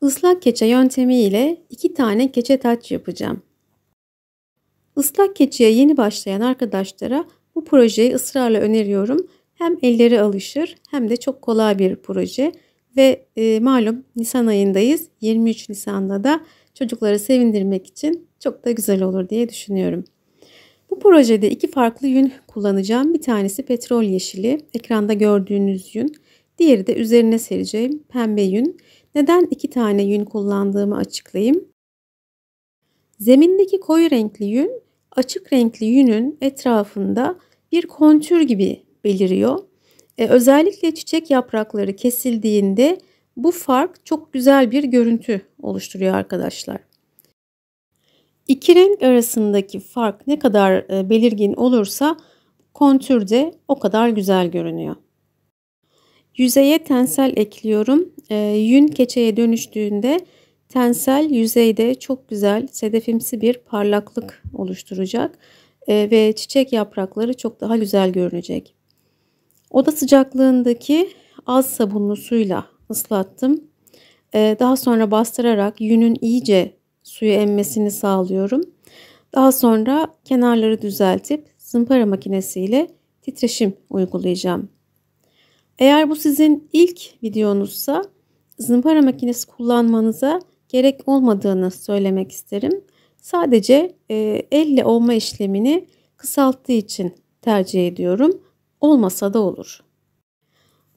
Islak keçe yöntemi ile 2 tane keçe taç yapacağım. Islak keçeye yeni başlayan arkadaşlara bu projeyi ısrarla öneriyorum. Hem elleri alışır hem de çok kolay bir proje. Ve malum Nisan ayındayız. 23 Nisan'da da çocukları sevindirmek için çok da güzel olur diye düşünüyorum. Bu projede 2 farklı yün kullanacağım. Bir tanesi petrol yeşili, ekranda gördüğünüz yün. Diğeri de üzerine sereceğim pembe yün. Neden 2 tane yün kullandığımı açıklayayım. Zemindeki koyu renkli yün, açık renkli yünün etrafında bir kontür gibi beliriyor. Özellikle çiçek yaprakları kesildiğinde bu fark çok güzel bir görüntü oluşturuyor arkadaşlar. İki renk arasındaki fark ne kadar belirgin olursa kontür de o kadar güzel görünüyor. Yüzeye tensel ekliyorum. Yün keçeye dönüştüğünde tensel yüzeyde çok güzel sedefimsi bir parlaklık oluşturacak ve çiçek yaprakları çok daha güzel görünecek. Oda sıcaklığındaki az sabunlu suyla ıslattım. Daha sonra bastırarak yünün iyice suyu emmesini sağlıyorum. Daha sonra kenarları düzeltip zımpara makinesiyle titreşim uygulayacağım. Eğer bu sizin ilk videonuzsa zımpara makinesi kullanmanıza gerek olmadığını söylemek isterim. Sadece elle ovma işlemini kısalttığı için tercih ediyorum. Olmasa da olur.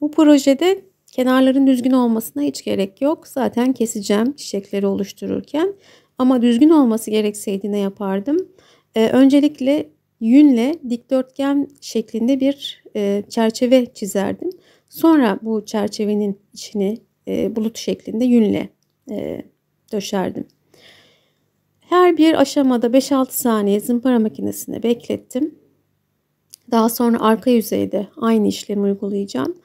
Bu projede kenarların düzgün olmasına hiç gerek yok. Zaten keseceğim çiçekleri oluştururken. Ama düzgün olması gerekseydi ne yapardım? Öncelikle yünle dikdörtgen şeklinde bir çerçeve çizerdim. Sonra bu çerçevenin içini bulut şeklinde yünle döşerdim. Her bir aşamada 5-6 saniye zımpara makinesine beklettim. Daha sonra arka yüzeyde aynı işlemi uygulayacağım.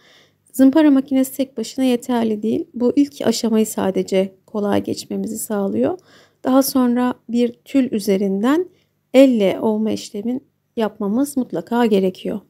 Zımpara makinesi tek başına yeterli değil. Bu ilk aşamayı sadece kolay geçmemizi sağlıyor. Daha sonra bir tül üzerinden elle ovma işlemin yapmamız mutlaka gerekiyor.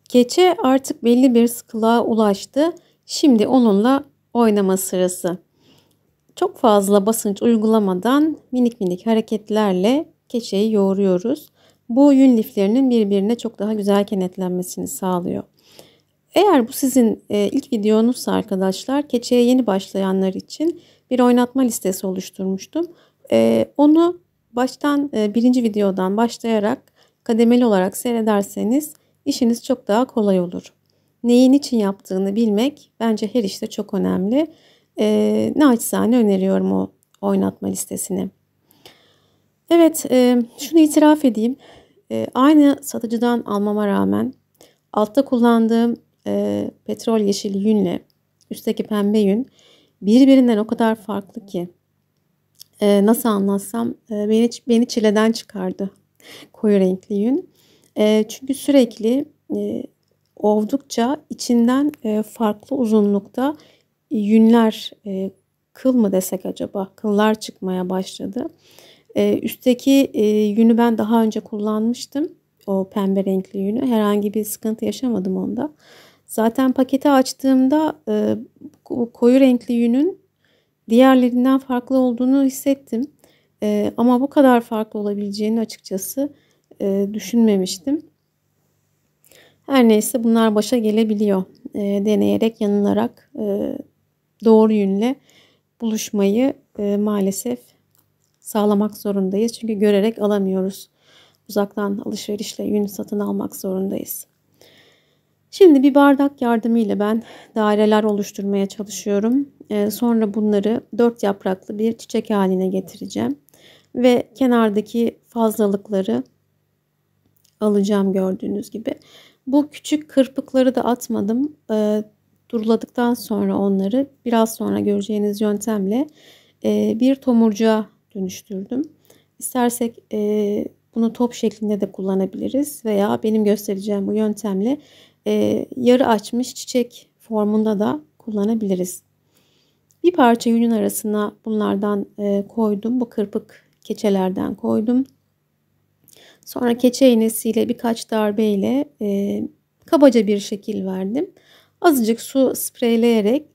Keçe artık belli bir sıkılığa ulaştı. Şimdi onunla oynama sırası. Çok fazla basınç uygulamadan minik minik hareketlerle keçeyi yoğuruyoruz. Bu yün liflerinin birbirine çok daha güzel kenetlenmesini sağlıyor. Eğer bu sizin ilk videonuzsa arkadaşlar, keçeye yeni başlayanlar için bir oynatma listesi oluşturmuştum. Onu baştan birinci videodan başlayarak kademeli olarak seyrederseniz işiniz çok daha kolay olur. Neyi niçin yaptığını bilmek bence her işte çok önemli. Naçizane öneriyorum o oynatma listesini. Evet, şunu itiraf edeyim. Aynı satıcıdan almama rağmen altta kullandığım petrol yeşili yünle üstteki pembe yün birbirinden o kadar farklı ki nasıl anlatsam beni çileden çıkardı koyu renkli yün. Çünkü sürekli ovdukça içinden farklı uzunlukta yünler, kıl mı desek acaba, kıllar çıkmaya başladı. Üstteki yünü ben daha önce kullanmıştım. O pembe renkli yünü. Herhangi bir sıkıntı yaşamadım onda. Zaten paketi açtığımda koyu renkli yünün diğerlerinden farklı olduğunu hissettim. Ama bu kadar farklı olabileceğini açıkçası düşünmemiştim. Her neyse bunlar başa gelebiliyor. Deneyerek, yanılarak doğru yünle buluşmayı maalesef sağlamak zorundayız. Çünkü görerek alamıyoruz. Uzaktan alışverişle yün satın almak zorundayız. Şimdi bir bardak yardımıyla ben daireler oluşturmaya çalışıyorum. Sonra bunları 4 yapraklı bir çiçek haline getireceğim. Ve kenardaki fazlalıkları alacağım gördüğünüz gibi. Bu küçük kırpıkları da atmadım. Duruladıktan sonra onları biraz sonra göreceğiniz yöntemle bir tomurcuğa dönüştürdüm. İstersek bunu top şeklinde de kullanabiliriz veya benim göstereceğim bu yöntemle yarı açmış çiçek formunda da kullanabiliriz. Bir parça yünün arasına bunlardan koydum. Bu kırpık keçelerden koydum. Sonra keçe iğnesiyle birkaç darbeyle kabaca bir şekil verdim. Azıcık su spreyleyerek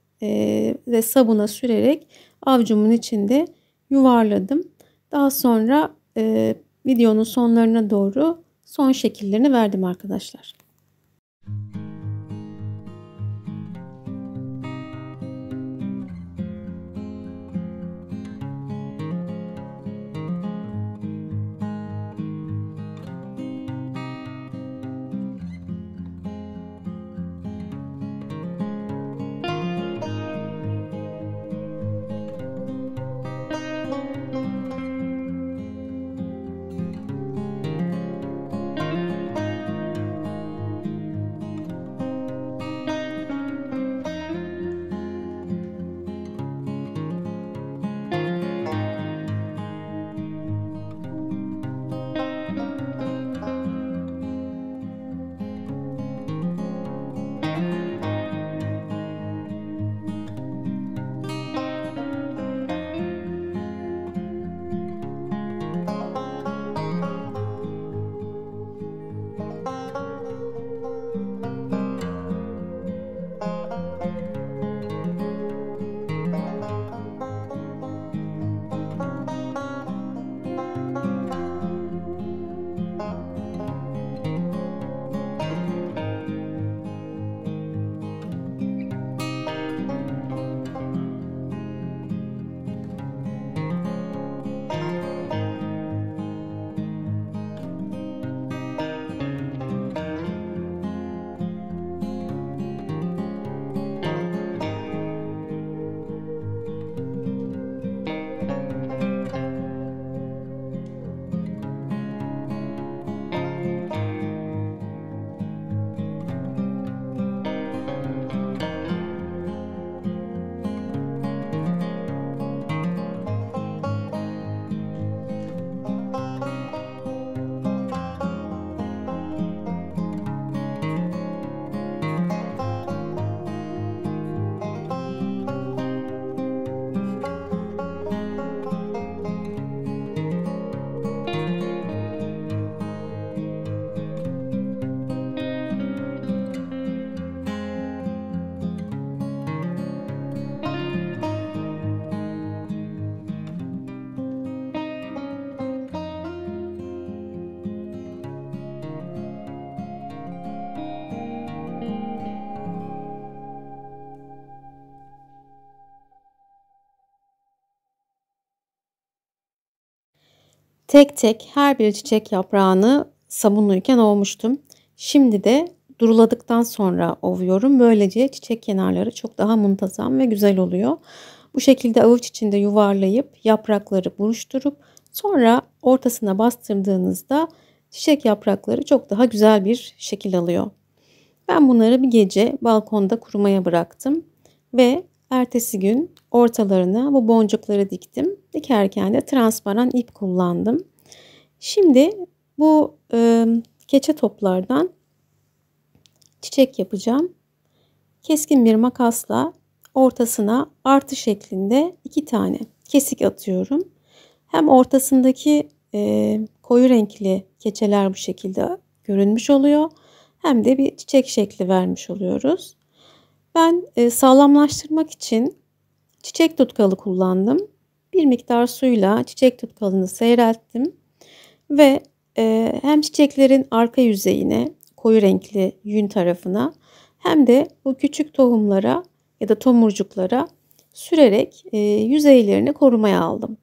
ve sabuna sürerek avucumun içinde yuvarladım. Daha sonra videonun sonlarına doğru son şekillerini verdim arkadaşlar. tek tek her bir çiçek yaprağını sabunluyken ovmuştum. Şimdi de duruladıktan sonra ovuyorum. Böylece çiçek kenarları çok daha muntazam ve güzel oluyor. Bu şekilde avuç içinde yuvarlayıp yaprakları buruşturup sonra ortasına bastırdığınızda çiçek yaprakları çok daha güzel bir şekil alıyor. Ben bunları bir gece balkonda kurumaya bıraktım ve ertesi gün ortalarına bu boncukları diktim. Dikerken de transparan ip kullandım. Şimdi bu keçe toplardan çiçek yapacağım. Keskin bir makasla ortasına artı şeklinde 2 tane kesik atıyorum. Hem ortasındaki koyu renkli keçeler bu şekilde görünmüş oluyor. Hem de bir çiçek şekli vermiş oluyoruz. Ben sağlamlaştırmak için çiçek tutkalı kullandım. Bir miktar suyla çiçek tutkalını seyrelttim ve hem çiçeklerin arka yüzeyine, koyu renkli yün tarafına hem de bu küçük tohumlara ya da tomurcuklara sürerek yüzeylerini korumaya aldım.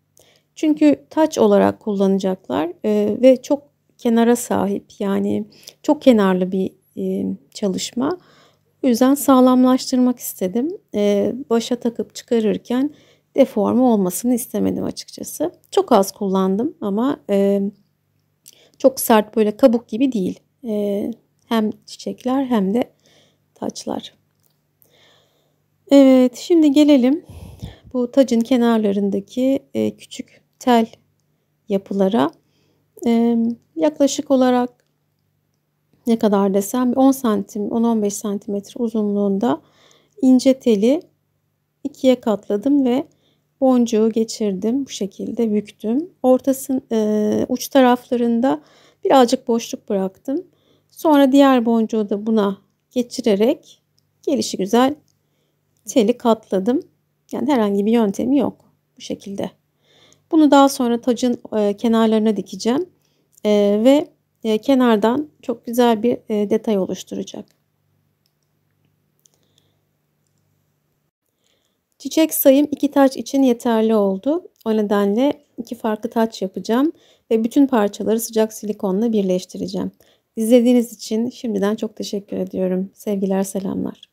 Çünkü taç olarak kullanacaklar ve çok kenara sahip, yani çok kenarlı bir çalışma. O yüzden sağlamlaştırmak istedim. Başa takıp çıkarırken deforme olmasını istemedim açıkçası. Çok az kullandım ama çok sert, böyle kabuk gibi değil. Hem çiçekler hem de taçlar. Evet, şimdi gelelim bu tacın kenarlarındaki küçük tel yapılara. Yaklaşık olarak ne kadar desem 10 santim, 10-15 santimetre uzunluğunda ince teli ikiye katladım ve boncuğu geçirdim. Bu şekilde büktüm. Uç taraflarında birazcık boşluk bıraktım. Sonra diğer boncuğu da buna geçirerek gelişigüzel teli katladım. Yani herhangi bir yöntemi yok. Bu şekilde. Bunu daha sonra tacın kenarlarına dikeceğim. Ve kenardan çok güzel bir detay oluşturacak. Çiçek sayım 2 taç için yeterli oldu. O nedenle 2 farklı taç yapacağım ve bütün parçaları sıcak silikonla birleştireceğim. İzlediğiniz için şimdiden çok teşekkür ediyorum. Sevgiler, selamlar.